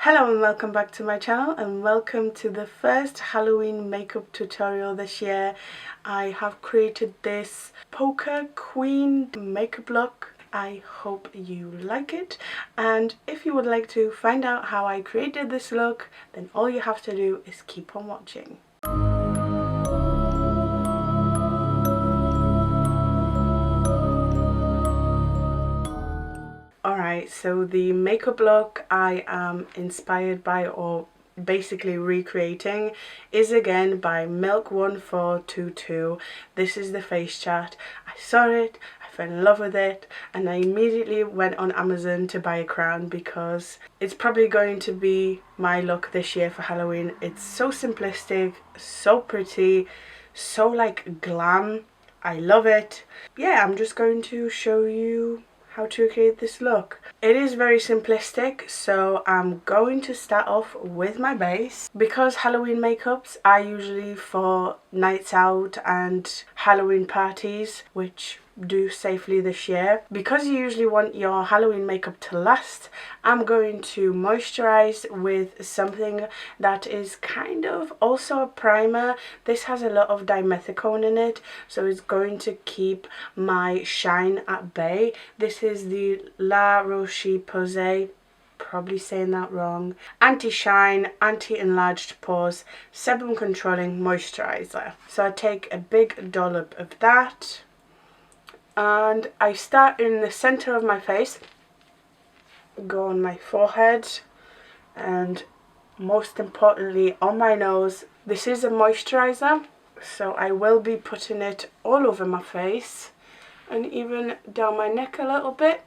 Hello and welcome back to my channel, and welcome to the first Halloween makeup tutorial this year. I have created this poker queen makeup look. I hope you like it, and if you would like to find out how I created this look, then all you have to do is keep on watching. Alright, so the makeup look I am inspired by, or basically recreating, is again by Milk1422. This is the face chart. I saw it, I fell in love with it, and I immediately went on Amazon to buy a crown because it's probably going to be my look this year for Halloween. It's so simplistic, so pretty, so like glam. I love it. Yeah, I'm just going to show you how to create this look. It is very simplistic, so I'm going to start off with my base. Because Halloween makeups are usually for nights out and Halloween parties, which do safely this year, because you usually want your Halloween makeup to last, I'm going to moisturize with something that is kind of also a primer. This has a lot of dimethicone in it, so it's going to keep my shine at bay. This is the La Roche-Posay, probably saying that wrong, anti-shine, anti-enlarged pores, sebum controlling moisturizer. So I take a big dollop of that, and I start in the center of my face, go on my forehead, and most importantly on my nose. This is a moisturizer, so I will be putting it all over my face and even down my neck a little bit.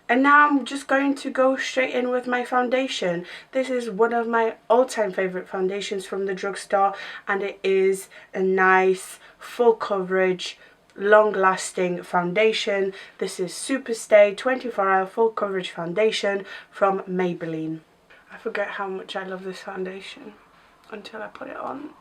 And now I'm just going to go straight in with my foundation. This is one of my all-time favorite foundations from the drugstore, and it is a nice full coverage, long-lasting foundation. This is Superstay 24-hour full coverage foundation from Maybelline. I forget how much I love this foundation until I put it on,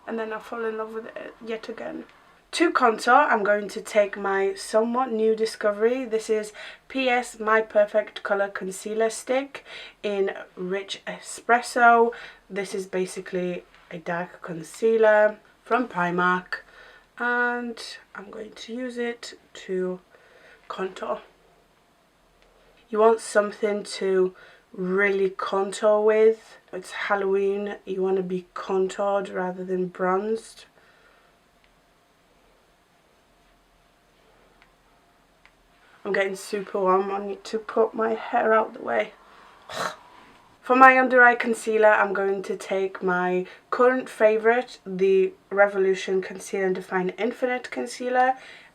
and then I fall in love with it yet again. To contour, I'm going to take my somewhat new discovery. This is PS My Perfect Colour Concealer Stick in Rich Espresso. This is basically a dark concealer from Primark, and I'm going to use it to contour. You want something to really contour with. It's Halloween, you want to be contoured rather than bronzed. I'm getting super warm. I need to put my hair out the way. For my under eye concealer, I'm going to take my current favourite, the Revolution Conceal and Define Infinite Concealer.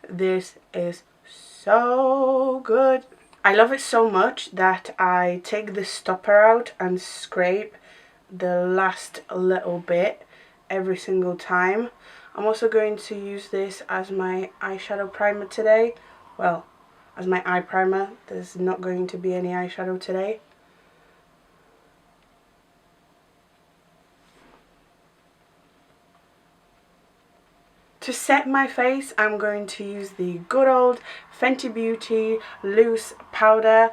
This is so good. I love it so much that I take the stopper out and scrape the last little bit every single time. I'm also going to use this as my eyeshadow primer today. Well, as my eye primer. There's not going to be any eyeshadow today. To set my face, I'm going to use the good old Fenty Beauty loose powder.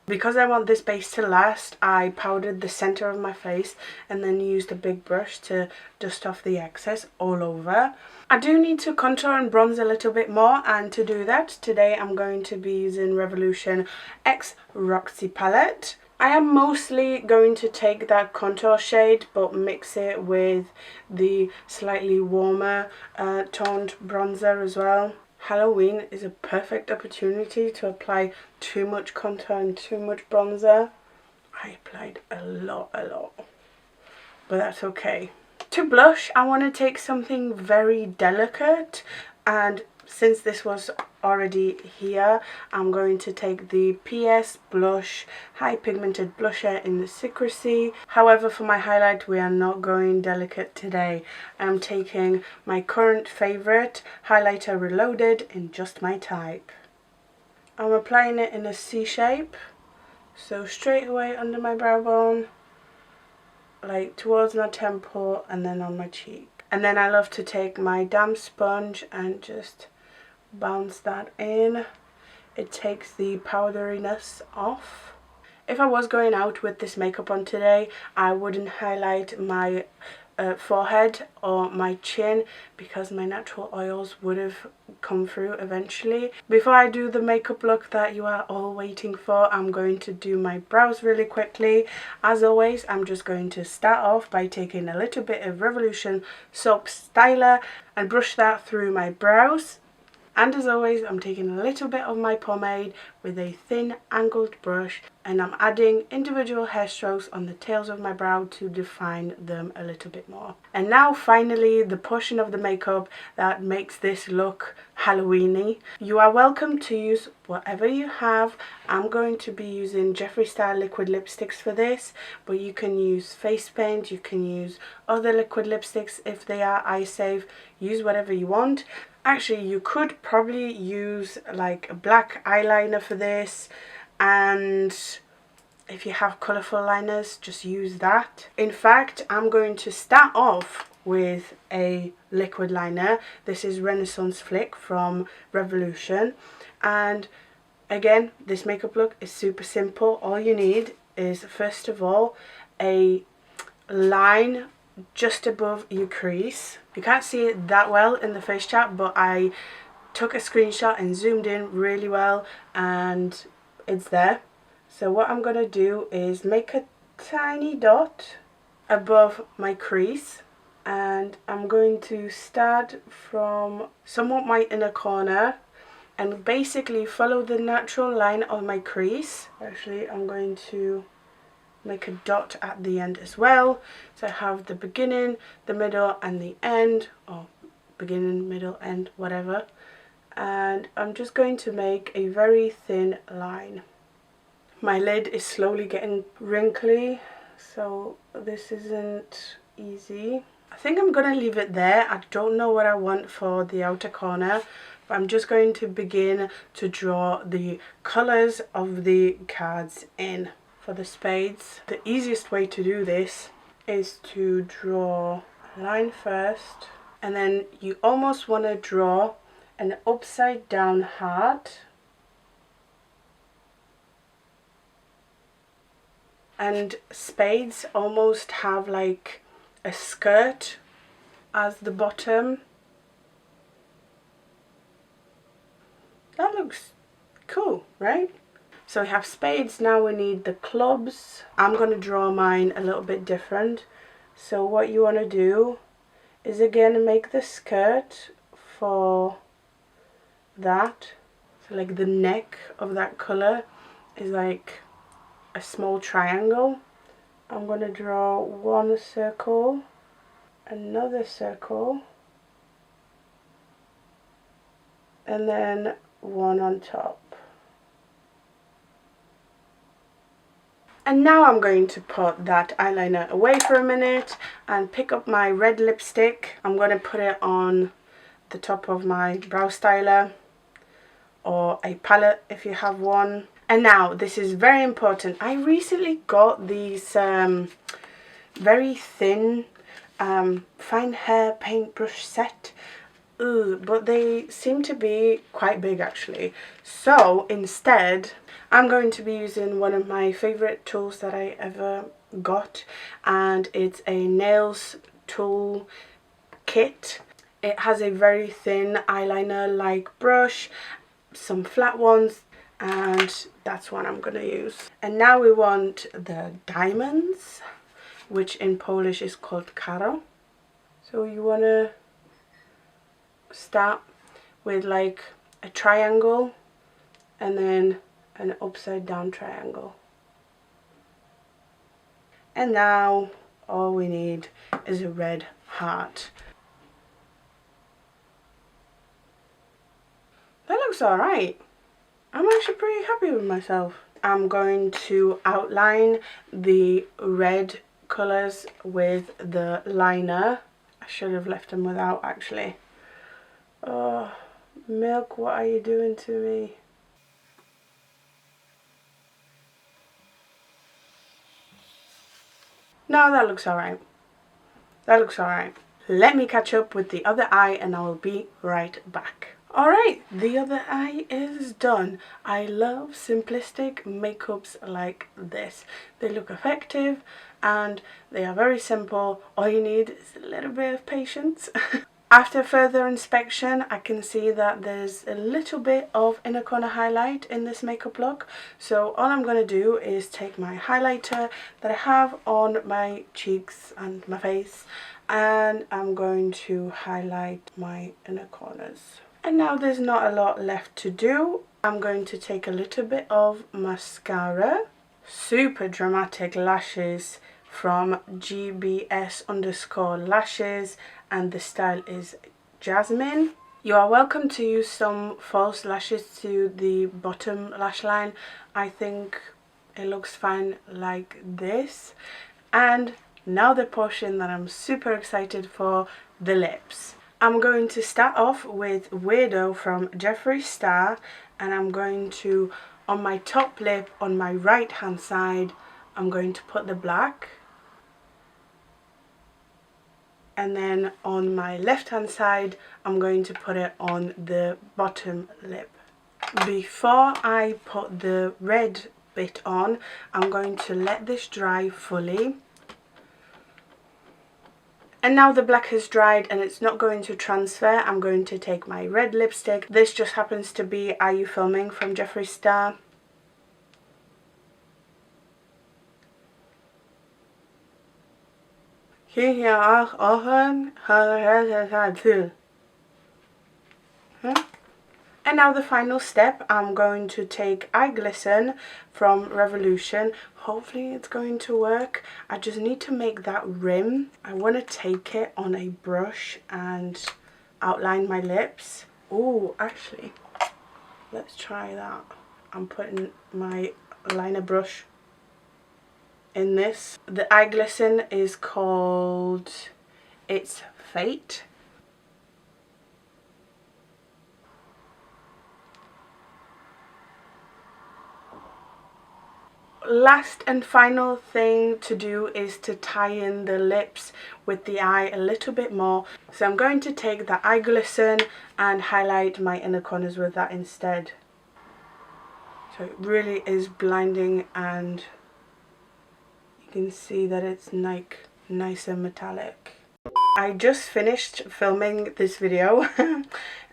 Because I want this base to last, I powdered the center of my face and then used a big brush to dust off the excess all over. I do need to contour and bronze a little bit more, and to do that, today I'm going to be using Revolution X Roxy palette. I am mostly going to take that contour shade but mix it with the slightly warmer toned bronzer as well. Halloween is a perfect opportunity to apply too much contour and too much bronzer. I applied a lot, but that's okay. To blush, I want to take something very delicate, and since this was already here, I'm going to take the PS Blush High Pigmented Blusher in the Secrecy. However, for my highlight, we are not going delicate today. I'm taking my current favourite highlighter Reloaded in Just My Type. I'm applying it in a C shape, so straight away under my brow bone, like towards my temple, and then on my cheek. And then I love to take my damp sponge and just bounce that in. It takes the powderiness off. If I was going out with this makeup on today, I wouldn't highlight my forehead or my chin because my natural oils would have come through eventually. Before I do the makeup look that you are all waiting for, I'm going to do my brows really quickly. As always, I'm just going to start off by taking a little bit of Revolution Soap Styler and brush that through my brows. And as always, I'm taking a little bit of my pomade with a thin angled brush, and I'm adding individual hair strokes on the tails of my brow to define them a little bit more. And now finally, the portion of the makeup that makes this look Halloween-y. You are welcome to use whatever you have. I'm going to be using Jeffree Star liquid lipsticks for this, but you can use face paint, you can use other liquid lipsticks if they are eye safe. Use whatever you want. Actually, you could probably use like a black eyeliner for this, and if you have colourful liners, just use that. In fact, I'm going to start off with a liquid liner. This is Renaissance Flick from Revolution, and again, this makeup look is super simple. All you need is, first of all, a line just above your crease. You can't see it that well in the face chat, but I took a screenshot and zoomed in really well and it's there. So what I'm going to do is make a tiny dot above my crease, and I'm going to start from somewhat my inner corner and basically follow the natural line of my crease. Actually, I'm going to make a dot at the end as well, so I have the beginning, the middle and the end, or beginning, middle, end, whatever, and I'm just going to make a very thin line. My lid is slowly getting wrinkly, so this isn't easy. I think I'm going to leave it there. I don't know what I want for the outer corner, but I'm just going to begin to draw the colours of the cards in. For the spades, the easiest way to do this is to draw a line first, and then you almost want to draw an upside down heart, and spades almost have like a skirt as the bottom. That looks cool, right? So we have spades, now we need the clubs. I'm going to draw mine a little bit different. So what you want to do is again make the skirt for that. So like the neck of that colour is like a small triangle. I'm going to draw one circle, another circle, and then one on top. And now I'm going to put that eyeliner away for a minute and pick up my red lipstick. I'm going to put it on the top of my brow styler or a palette if you have one. And now this is very important. I recently got these very thin fine hair paintbrush set. Ooh, but they seem to be quite big actually. So instead, I'm going to be using one of my favourite tools that I ever got, and it's a nails tool kit. It has a very thin eyeliner like brush, some flat ones, and that's what I'm going to use. And now we want the diamonds, which in Polish is called karo. So you want to start with like a triangle and then an upside down triangle. And now all we need is a red heart. That looks alright. I'm actually pretty happy with myself. I'm going to outline the red colours with the liner. I should have left them without actually. Oh, Milk, what are you doing to me? No, that looks alright. That looks alright. Let me catch up with the other eye and I will be right back. Alright, the other eye is done. I love simplistic makeups like this. They look effective and they are very simple. All you need is a little bit of patience. After further inspection, I can see that there's a little bit of inner corner highlight in this makeup look. So all I'm going to do is take my highlighter that I have on my cheeks and my face, and I'm going to highlight my inner corners. And now there's not a lot left to do. I'm going to take a little bit of mascara, super dramatic lashes from GBS_lashes, and the style is Jasmine. You are welcome to use some false lashes to the bottom lash line. I think it looks fine like this. And now the portion that I'm super excited for, the lips. I'm going to start off with Weirdo from Jeffree Star, and I'm going to, on my top lip on my right hand side, I'm going to put the black, and then on my left hand side I'm going to put it on the bottom lip. Before I put the red bit on, I'm going to let this dry fully. And now the black has dried and it's not going to transfer, I'm going to take my red lipstick. This just happens to be Are You Filming from Jeffree Star. And now the final step, I'm going to take Eye Glisten from Revolution. Hopefully it's going to work. I just need to make that rim. I want to take it on a brush and outline my lips. Oh, actually, let's try that. I'm putting my liner brush in this. The Eye Glisten is called It's Fate. Last and final thing to do is to tie in the lips with the eye a little bit more. So I'm going to take the Eye Glisten and highlight my inner corners with that instead. So it really is blinding, and you can see that it's like nice and metallic. I just finished filming this video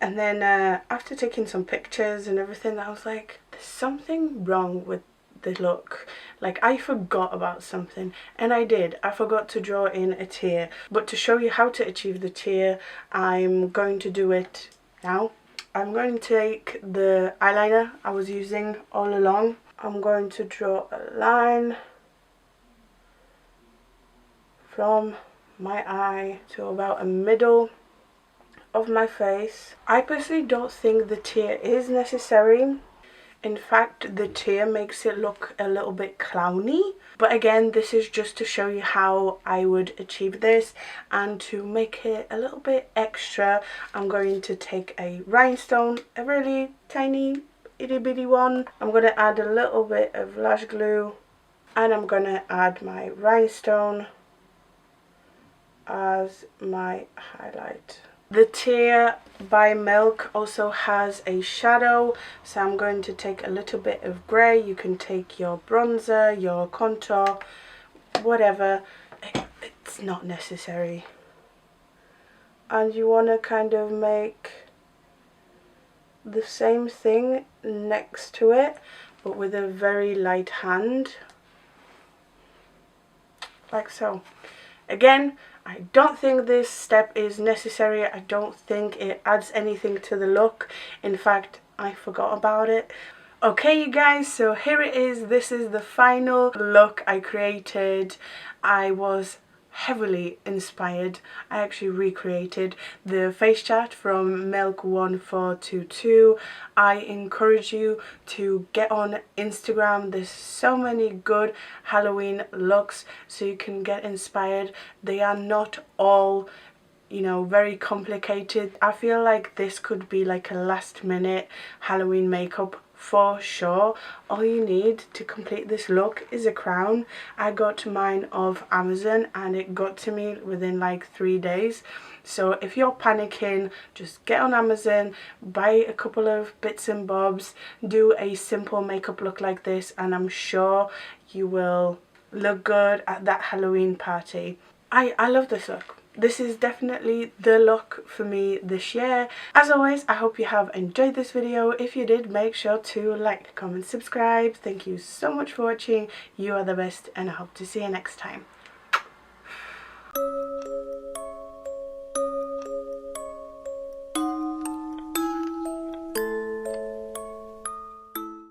and then after taking some pictures and everything, I was like, there's something wrong with the look. Like, I forgot about something, and I did. I forgot to draw in a tear. But to show you how to achieve the tear, I'm going to do it now. I'm going to take the eyeliner I was using all along. I'm going to draw a line from my eye to about a middle of my face. I personally don't think the tear is necessary. In fact, the tear makes it look a little bit clowny. But again, this is just to show you how I would achieve this. And to make it a little bit extra, I'm going to take a rhinestone, a really tiny itty bitty one. I'm going to add a little bit of lash glue, and I'm going to add my rhinestone as my highlight. The Tear by Milk also has a shadow, so I'm going to take a little bit of grey. You can take your bronzer, your contour, whatever. It's not necessary. And you want to kind of make the same thing next to it, but with a very light hand, like so. Again, I don't think this step is necessary. I don't think it adds anything to the look. In fact, I forgot about it. Okay, you guys, so here it is. This is the final look I created. I was heavily inspired. I actually recreated the face chart from Milk1422. I encourage you to get on Instagram. There's so many good Halloween looks, so you can get inspired. They are not all, you know, very complicated. I feel like this could be like a last minute Halloween makeup for sure. All you need to complete this look is a crown. I got mine off Amazon and it got to me within like 3 days. So if you're panicking, just get on Amazon, buy a couple of bits and bobs, do a simple makeup look like this, and I'm sure you will look good at that Halloween party. I love this look. This is definitely the look for me this year. As always, I hope you have enjoyed this video. If you did, make sure to like, comment, subscribe. Thank you so much for watching. You are the best, and I hope to see you next time.